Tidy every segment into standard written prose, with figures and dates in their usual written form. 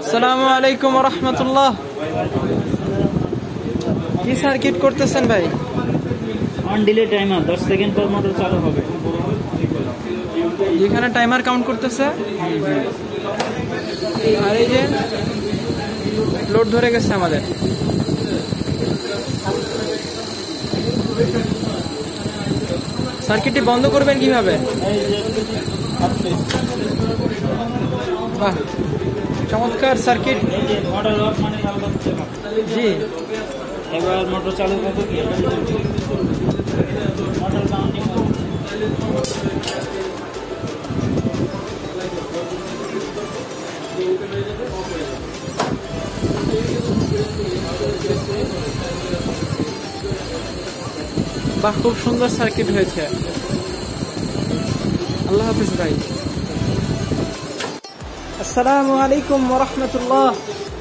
আসসালামু আলাইকুম ওয়া রাহমাতুল্লাহ। কি সার্কিট করতেছেন ভাই? অন ডিলে টাইমার 10 সেকেন্ড পর মোটর চালু হবে। এখানে টাইমার কাউন্ট করতেছে আর এই যে লোড ধরে গেছে আমাদের। সার্কিটটি বন্ধ করবেন কিভাবে? বাহ, চমৎকার সার্কিট। মোটর অফ মানে চালু করতে হবে। জি, এবার মোটর চালু করতে কি মোটর কাউন্টিং বাহ, খুব সুন্দর সার্কিট হয়েছে। আল্লাহ হাফিজ ভাই। আসসালামু আলাইকুম ওয়া রাহমাতুল্লাহ।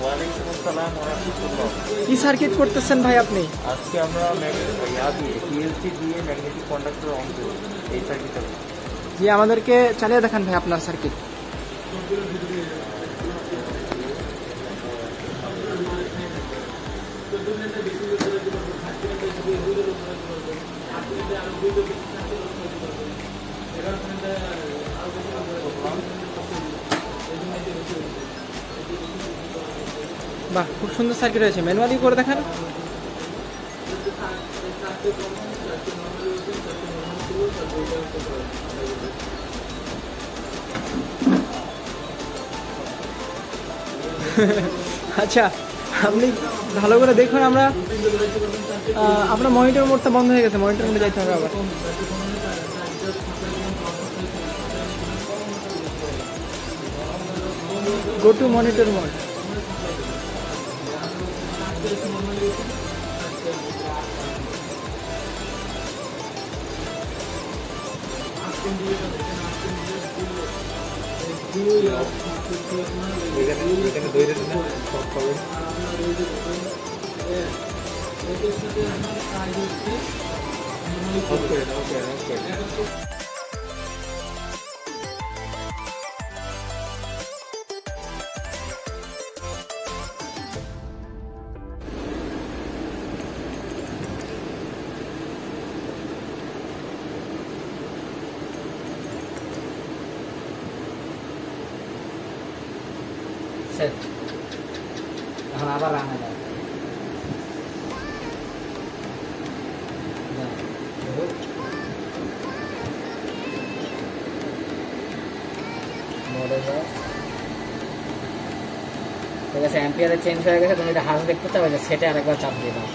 ওয়ালাইকুম আসসালাম ওয়া রাহমাতুল্লাহ। কি সার্কিট করতেছেন ভাই আপনি? আজকে আমরা PLC দিয়ে ম্যাগনেটিক কন্ডাক্টর অন করব এই সার্কিটটা। জি, আমাদেরকে চালিয়ে দেখান ভাই আপনার সার্কিট। বাহ, খুব সুন্দর সার্কিট হয়েছে। ম্যানুয়ালি করে দেখান। আচ্ছা, আপনি ভালো করে দেখুন। আপনার মনিটর মোডটা বন্ধ হয়ে গেছে, মনিটর মোডে যাইতে হবে আবার। Go to monitor mode. এখানে ধরে দিন সব পাবেন। ওকে ওকে ওকে। এখন আবার রান্না যায়। ঠিক আছে, অ্যাম্পিয়ারে চেঞ্জ হয়ে গেছে। তুমি এটা হার্স দেখতে চাও, সেটা আরেকবার চাপ দিয়ে দাও।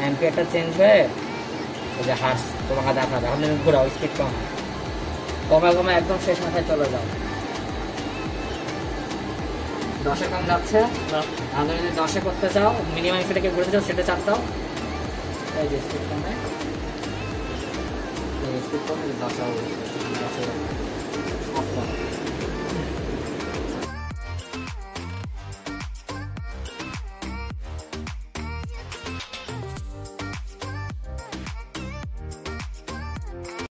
অ্যাম্পিয়ারটা চেঞ্জ হয়ে ওই যে হার্স তোমাকে দেখাবে। এখন তুমি ঘোরাও, স্পিড কমে কমে একদম শেষ মাথায় চলে যাও। 10-এ কম যাচ্ছে না। আমি যদি 10-এ করতে চাও, মিনিমাম সেটাকে ঘুরতে চাও, সেটা চাপ দাও। এই যে স্পিড কমে, এই স্পিড কমে 10 অফ করো।